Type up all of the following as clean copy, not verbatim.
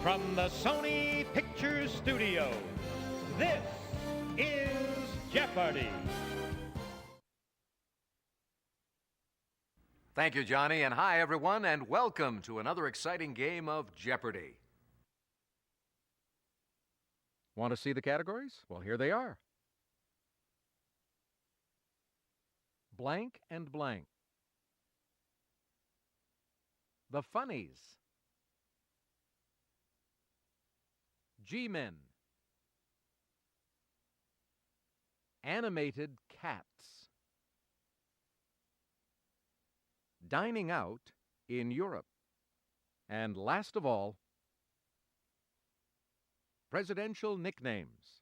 From the Sony Pictures Studio, this is Jeopardy! Thank you, Johnny, and hi, everyone, and welcome to another exciting game of Jeopardy! Want to see the categories? Well, here they are. Blank and blank. The Funnies. G-Men. Animated Cats. Dining Out in Europe. And last of all, Presidential Nicknames.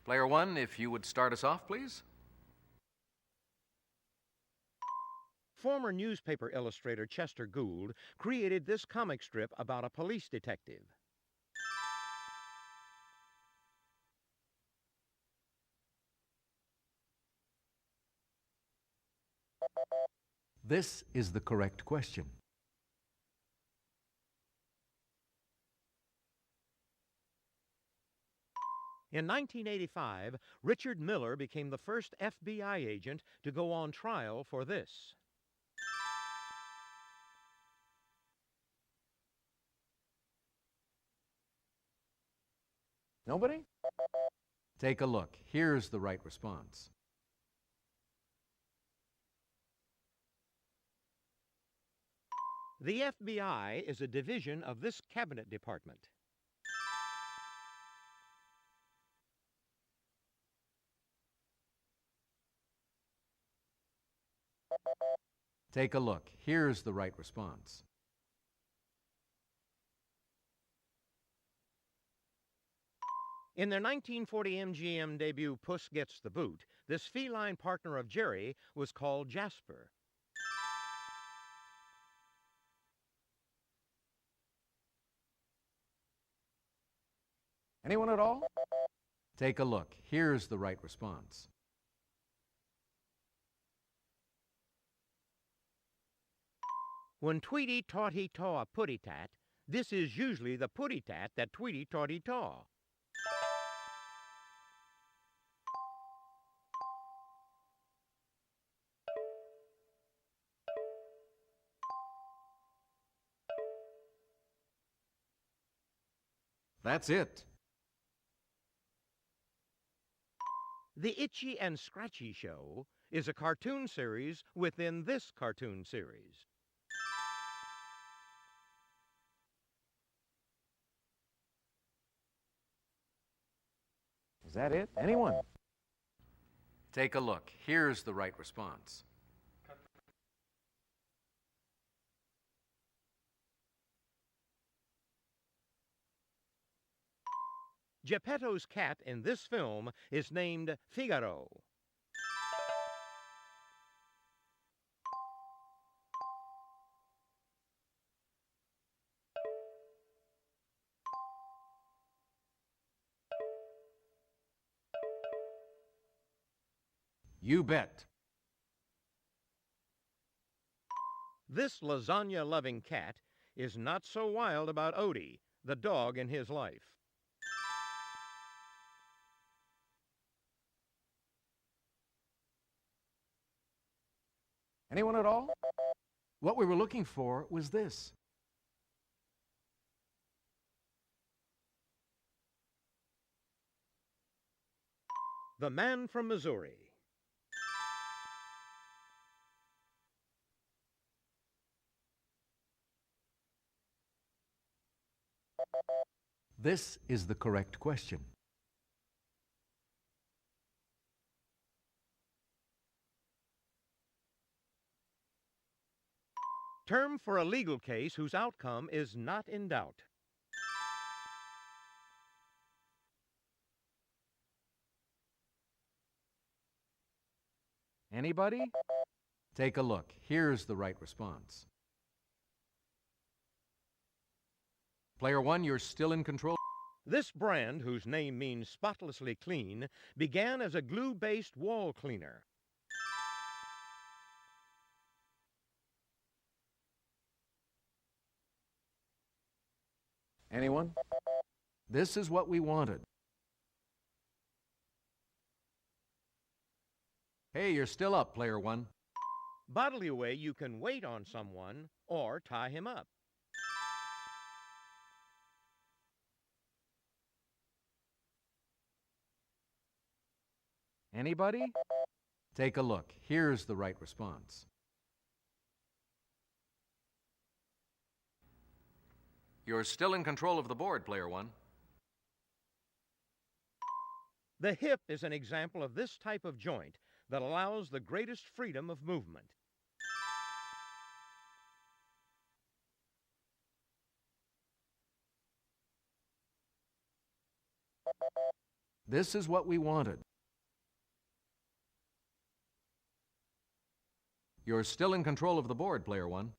Player one, if you would start us off, please. Former newspaper illustrator Chester Gould created this comic strip about a police detective. This is the correct question. In 1985, Richard Miller became the first FBI agent to go on trial for this. Nobody? Take a look. Here's the right response. The FBI is a division of this cabinet department. Take a look. Here's the right response. In their 1940 MGM debut Puss Gets the Boot, this feline partner of Jerry was called Jasper. Anyone at all? Take a look. Here's the right response. When Tweety taught he taw a putty tat, this is usually the putty tat that Tweety taught he taw. That's it. The Itchy and Scratchy Show is a cartoon series within this cartoon series. Is that it? Anyone? Take a look. Here's the right response. Geppetto's cat in this film is named Figaro. You bet. This lasagna-loving cat is not so wild about Odie, the dog in his life. Anyone at all? What we were looking for was this. The Man from Missouri. This is the correct question. Term for a legal case whose outcome is not in doubt. Anybody? Take a look. Here's the right response. Player one, you're still in control. This brand, whose name means spotlessly clean, began as a glue-based wall cleaner. Anyone? This is what we wanted. Hey, you're still up, player one. Bodily way you can wait on someone or tie him up. Anybody? Take a look. Here's the right response. You're still in control of the board, player one. The hip is an example of this type of joint that allows the greatest freedom of movement. This is what we wanted. You're still in control of the board, player one.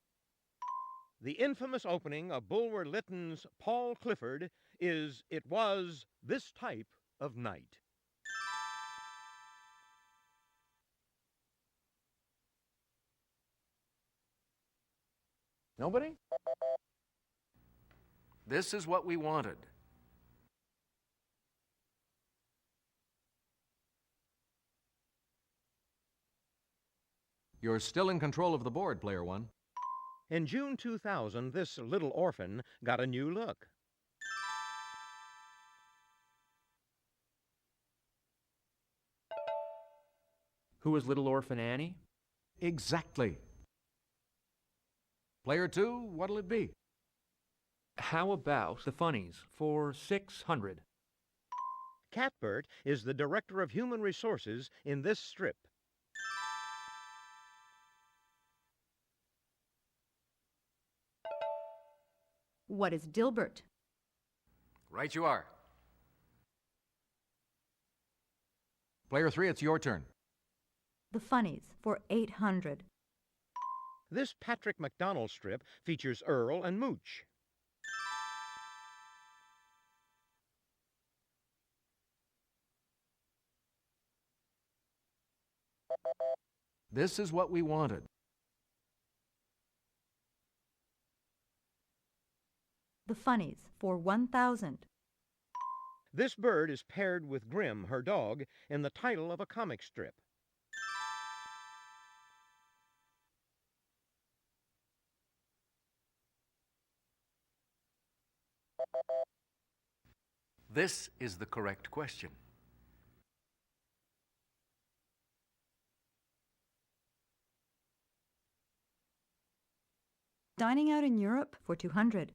The infamous opening of Bulwer Lytton's Paul Clifford is, it was this type of night. Nobody? This is what we wanted. You're still in control of the board, player one. In June 2000, this little orphan got a new look. Who was Little Orphan Annie? Exactly. Player two, what'll it be? How about the Funnies for 600? Catbert is the director of human resources in this strip. What is Dilbert? Right you are. Player three, it's your turn. The Funnies for 800. This Patrick McDonald strip features Earl and Mooch. This is what we wanted. The Funnies for 1,000. This bird is paired with Grim, her dog, in the title of a comic strip. This is the correct question. Dining out in Europe for 200.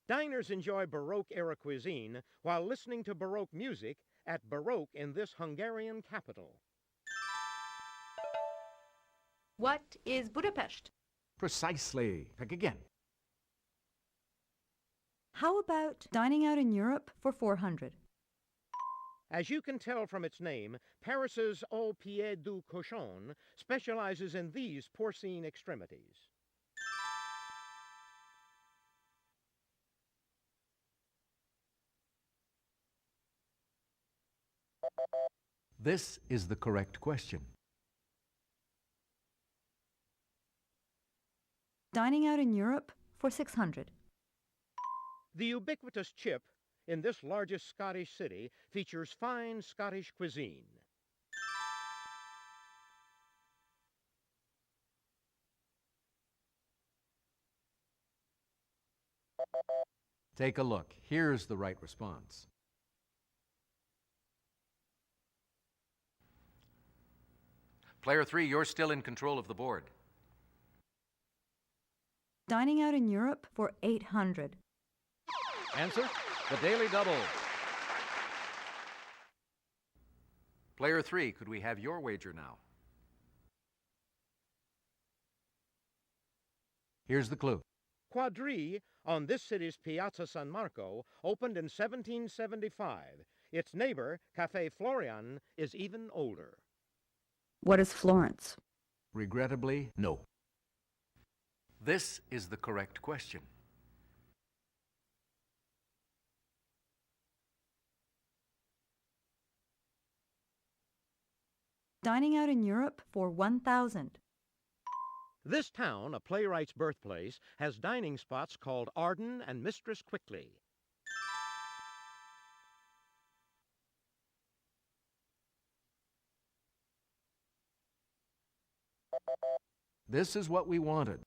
Diners enjoy Baroque-era cuisine while listening to Baroque music at Baroque in this Hungarian capital. What is Budapest? Precisely. Pick again. How about dining out in Europe for 400? As you can tell from its name, Paris's Au Pied du Cochon specializes in these porcine extremities. This is the correct question. Dining out in Europe for 600. The ubiquitous chip in this largest Scottish city features fine Scottish cuisine. Take a look. Here's the right response. Player three, you're still in control of the board. Dining out in Europe for 800. Answer, the Daily Double. Player three, could we have your wager now? Here's the clue. Quadrille, on this city's Piazza San Marco, opened in 1775. Its neighbor, Café Florian, is even older. What is Florence? Regrettably, no. This is the correct question. Dining out in Europe for 1,000. This town, a playwright's birthplace, has dining spots called Arden and Mistress Quickly. This is what we wanted.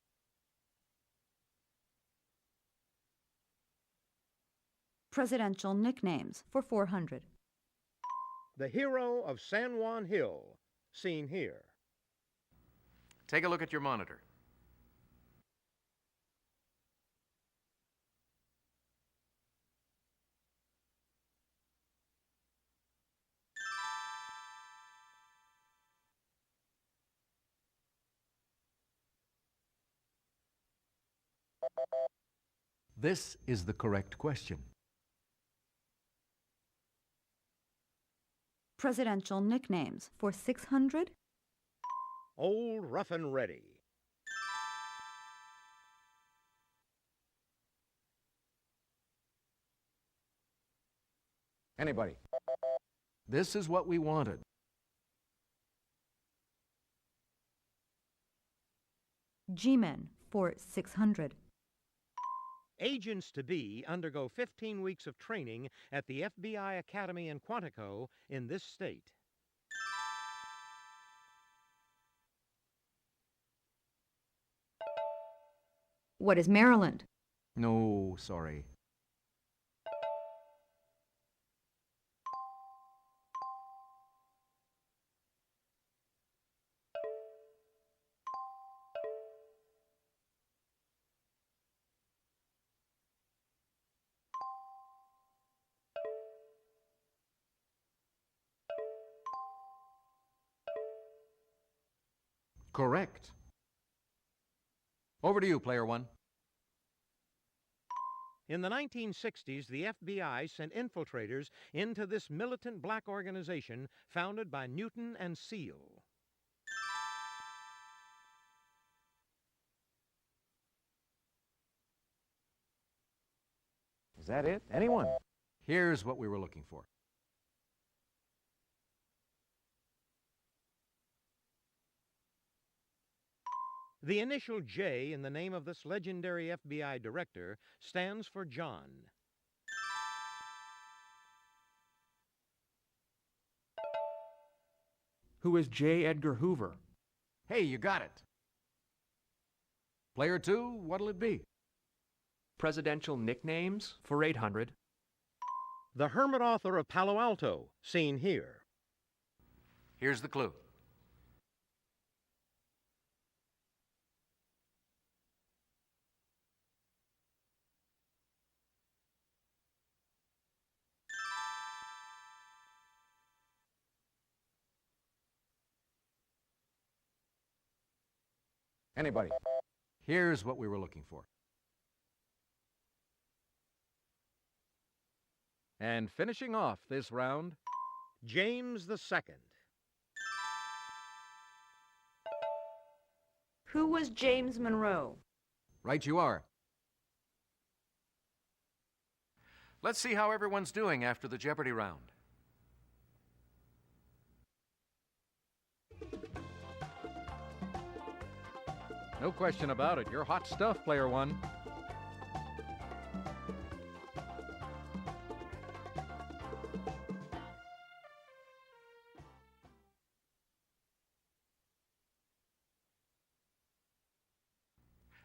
Presidential nicknames for 400. The hero of San Juan Hill, seen here. Take a look at your monitor. This is the correct question. Presidential nicknames for 600. Old Rough and Ready. Anybody? This is what we wanted. G-men for 600. Agents-to-be undergo 15 weeks of training at the FBI Academy in Quantico in this state. What is Maryland? No, sorry. Correct. Over to you, player one. In the 1960s, the FBI sent infiltrators into this militant black organization founded by Newton and Seal. Is that it? Anyone? Here's what we were looking for. The initial J in the name of this legendary FBI director stands for John. Who is J. Edgar Hoover? Hey, you got it. Player two, what'll it be? Presidential nicknames for 800. The hermit author of Palo Alto, seen here. Here's the clue. Anybody? Here's what we were looking for. And finishing off this round, James II. Who was James Monroe? Right you are. Let's see how everyone's doing after the Jeopardy round. no question about it. You're hot stuff, player one.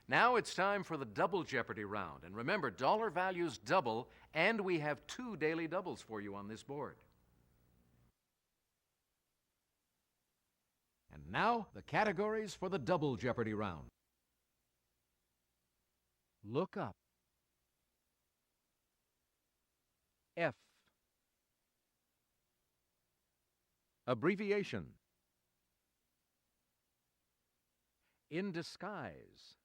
Now it's time for the double Jeopardy round. And remember, dollar values double, and we have 2 daily doubles for you on this board. And now, the categories for the double Jeopardy round. Look up. F. Abbreviation. In disguise.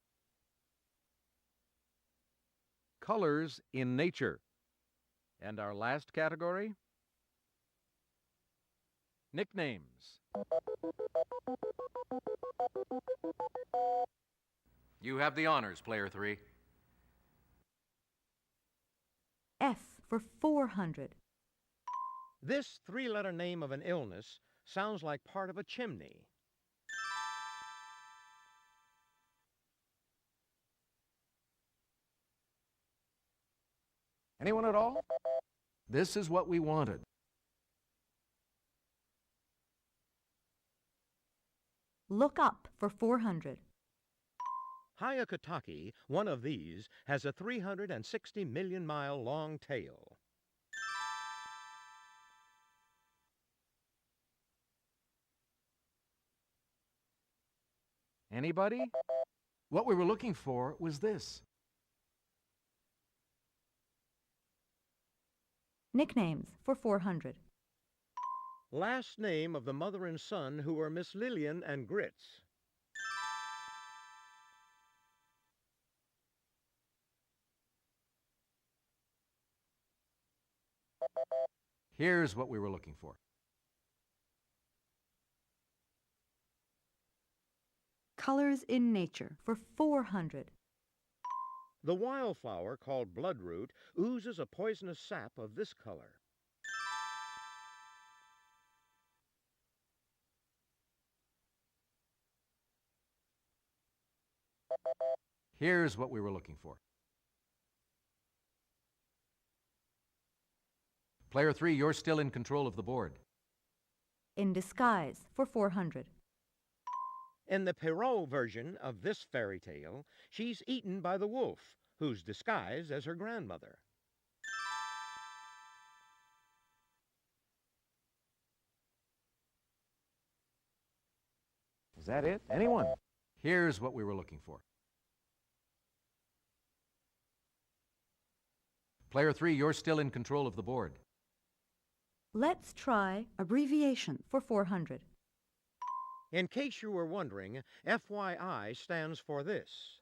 Colors in nature. And our last category? Nicknames. You have the honors, player 3. F for 400. This three-letter name of an illness sounds like part of a chimney. Anyone at all? This is what we wanted. Look up for 400. Hyakutake, one of these, has a 360 million mile long tail. Anybody? What we were looking for was this. Nicknames for 400. Last name of the mother and son who were Miss Lillian and Grits. Here's what we were looking for. Colors in nature for 400. The wildflower, called bloodroot, oozes a poisonous sap of this color. Here's what we were looking for. Player 3, you're still in control of the board. In disguise for 400. In the Perrault version of this fairy tale, she's eaten by the wolf, who's disguised as her grandmother. Is that it? Anyone? Here's what we were looking for. Player 3, you're still in control of the board. Let's try abbreviation for 400. In case you were wondering, FYI stands for this.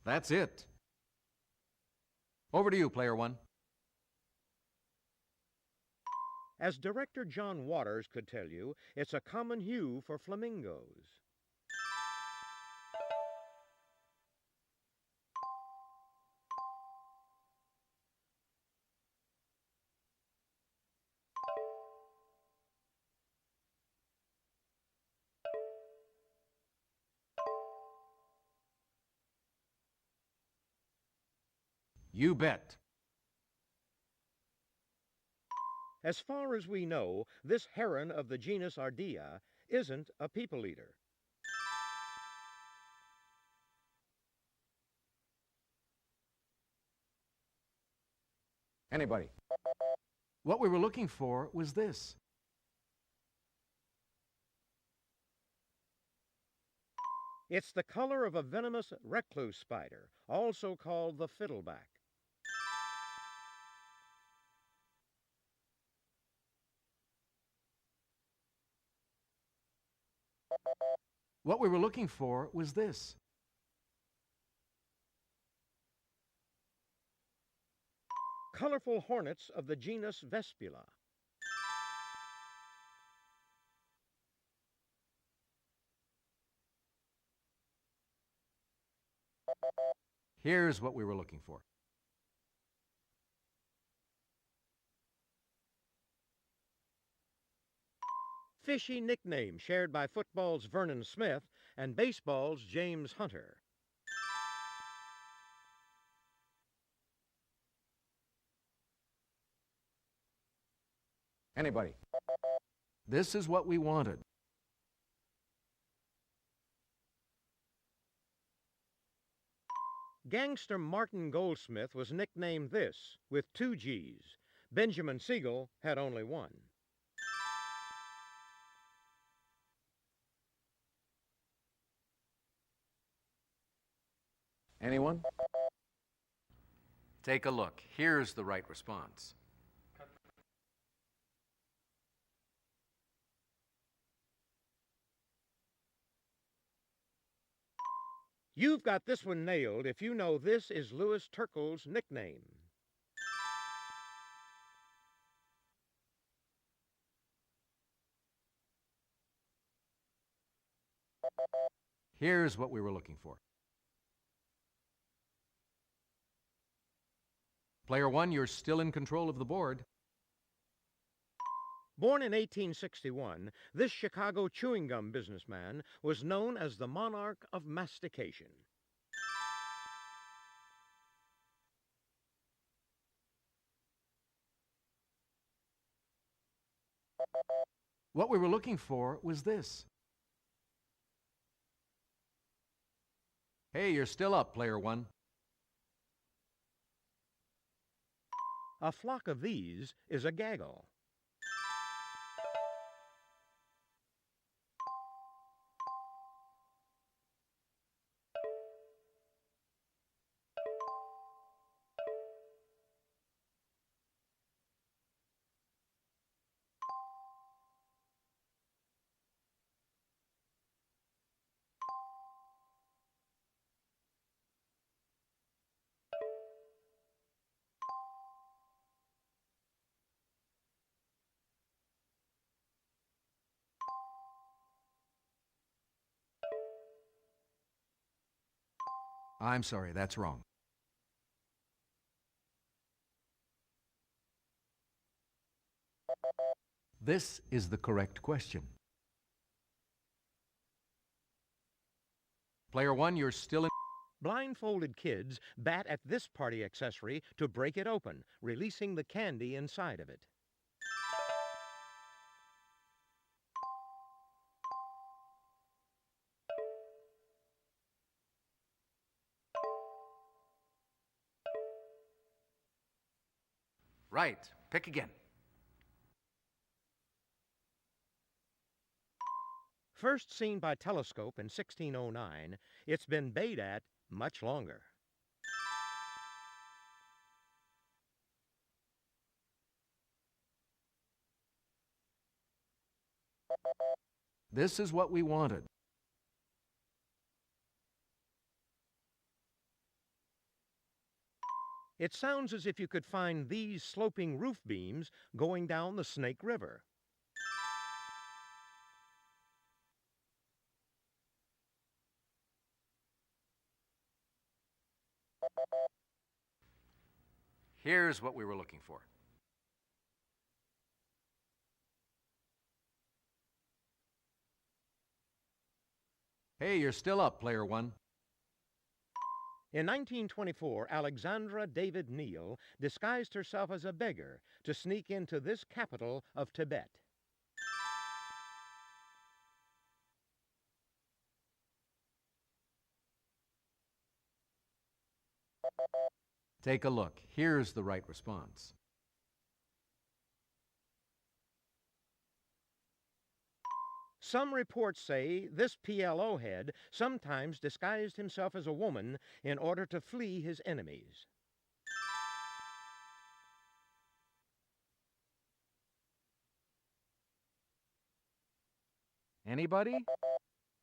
That's it. Over to you, Player 1. As director John Waters could tell you, it's a common hue for flamingos. You bet. As far as we know, this heron of the genus Ardea isn't a people eater. Anybody? What we were looking for was this. It's the color of a venomous recluse spider, also called the fiddleback. What we were looking for was this. Colorful hornets of the genus Vespula. Here's what we were looking for. Fishy nickname shared by football's Vernon Smith and baseball's James Hunter. Anybody? This is what we wanted. Gangster Martin Goldsmith was nicknamed this, with 2 G's. Benjamin Siegel had only 1. Anyone? Take a look. Here's the right response. You've got this one nailed if you know this is Louis Turkle's nickname. Here's what we were looking for. Player one, you're still in control of the board. Born in 1861, this Chicago chewing gum businessman was known as the monarch of mastication. What we were looking for was this. Hey, you're still up, player one. A flock of these is a gaggle. I'm sorry, that's wrong. This is the correct question. Player one, you're still in... Blindfolded kids bat at this party accessory to break it open, releasing the candy inside of it. Right. Pick again. First seen by telescope in 1609, it's been bayed at much longer. This is what we wanted. It sounds as if you could find these sloping roof beams going down the Snake River. Here's what we were looking for. Hey, you're still up, player one. In 1924, Alexandra David Neal disguised herself as a beggar to sneak into this capital of Tibet. Take a look. Here's the right response. Some reports say this PLO head sometimes disguised himself as a woman in order to flee his enemies. Anybody?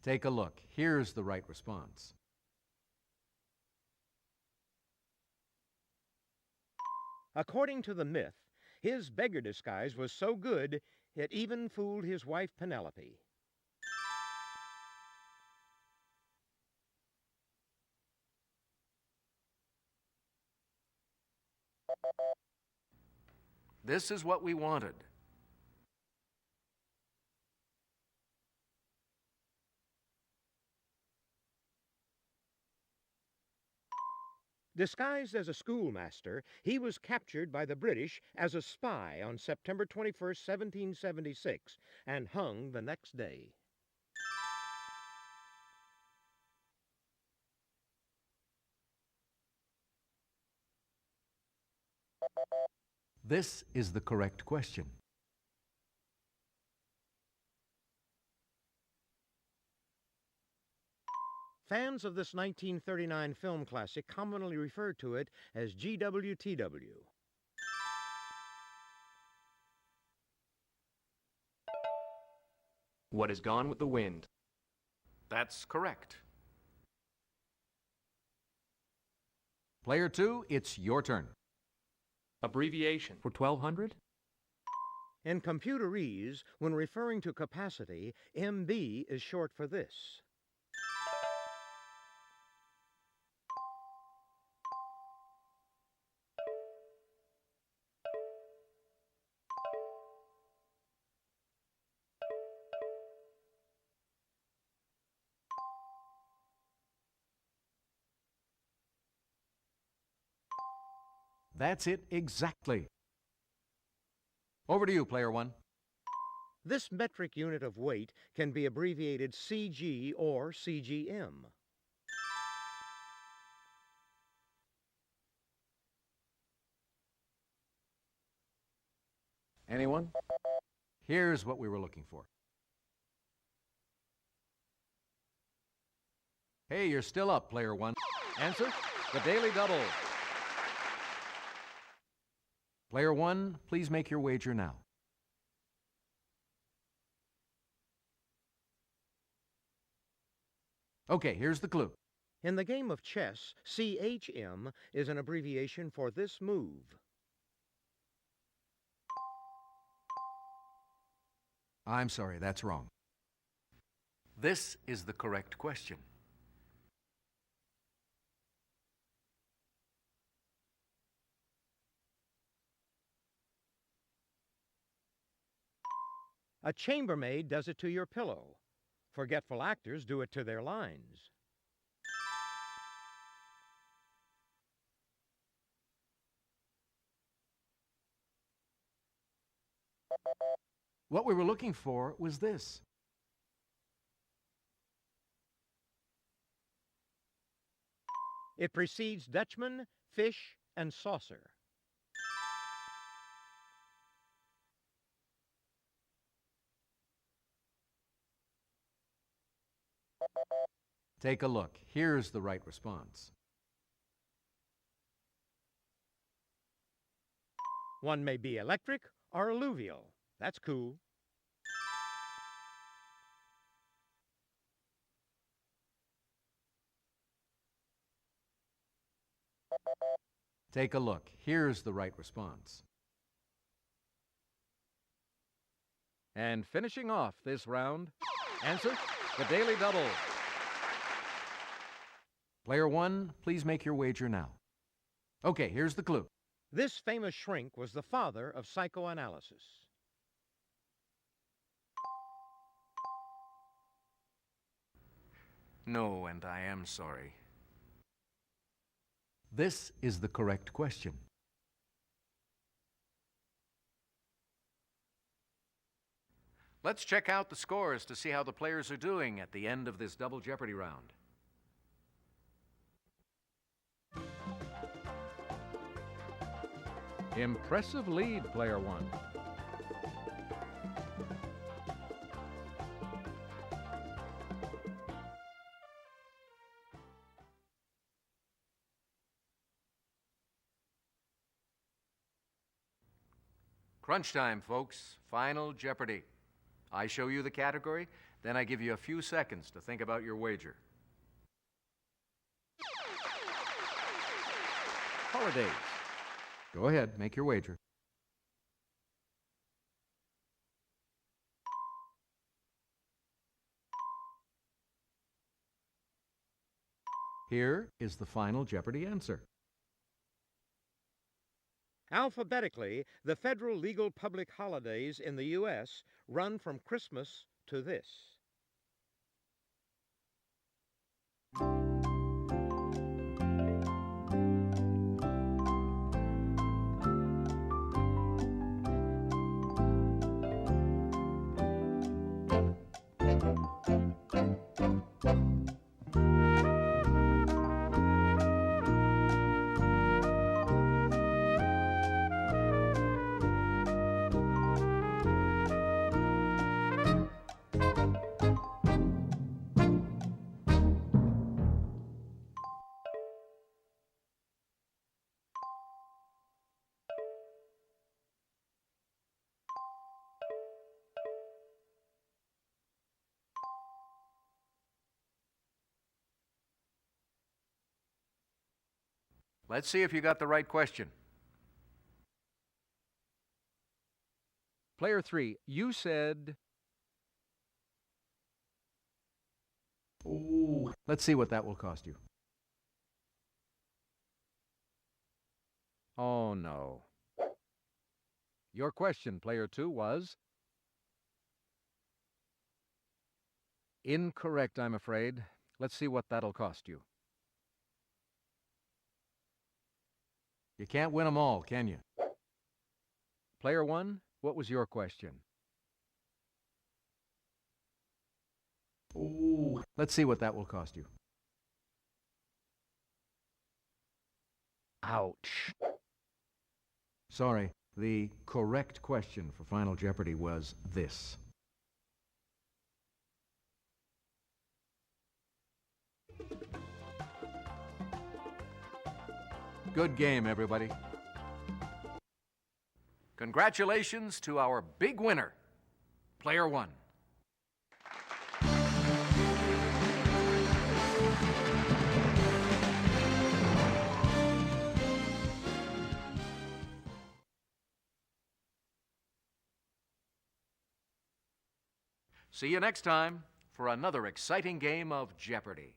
Take a look. Here's the right response. According to the myth, his beggar disguise was so good it even fooled his wife Penelope. This is what we wanted. Disguised as a schoolmaster, he was captured by the British as a spy on September 21st, 1776, and hung the next day. This is the correct question. Fans of this 1939 film classic commonly refer to it as GWTW. What has gone with the wind? That's correct. Player two, it's your turn. Abbreviation for 1200? In computerese, when referring to capacity, MB is short for this. That's it exactly. Over to you, player one. This metric unit of weight can be abbreviated CG or CGM. Anyone? Here's what we were looking for. Hey, you're still up, player one. Answer? The Daily Double. Player one, please make your wager now. Okay, here's the clue. In the game of chess, CHM is an abbreviation for this move. I'm sorry, that's wrong. This is the correct question. A chambermaid does it to your pillow. Forgetful actors do it to their lines. What we were looking for was this. It precedes Dutchman, fish, and saucer. Take a look. Here's the right response. One may be electric or alluvial. That's cool. Take a look. Here's the right response. And finishing off this round, answer? The Daily Double. Player one, please make your wager now. Okay, here's the clue. This famous shrink was the father of psychoanalysis. No, and I am sorry. This is the correct question. Let's check out the scores to see how the players are doing at the end of this Double Jeopardy round. Impressive lead, player one. Crunch time, folks. Final Jeopardy. I show you the category, then I give you a few seconds to think about your wager. Holidays. Go ahead, make your wager. Here is the Final Jeopardy answer. Alphabetically, the federal legal public holidays in the U.S. run from Christmas to this. Let's see if you got the right question. Player three, you said... Ooh. Let's see what that will cost you. Oh, no. Your question, player two, was... Incorrect, I'm afraid. Let's see what that'll cost you. You can't win them all, can you? Player one, what was your question? Ooh. Let's see what that will cost you. Ouch. Sorry, the correct question for Final Jeopardy was this. Good game, everybody. Congratulations to our big winner, Player One. See you next time for another exciting game of Jeopardy!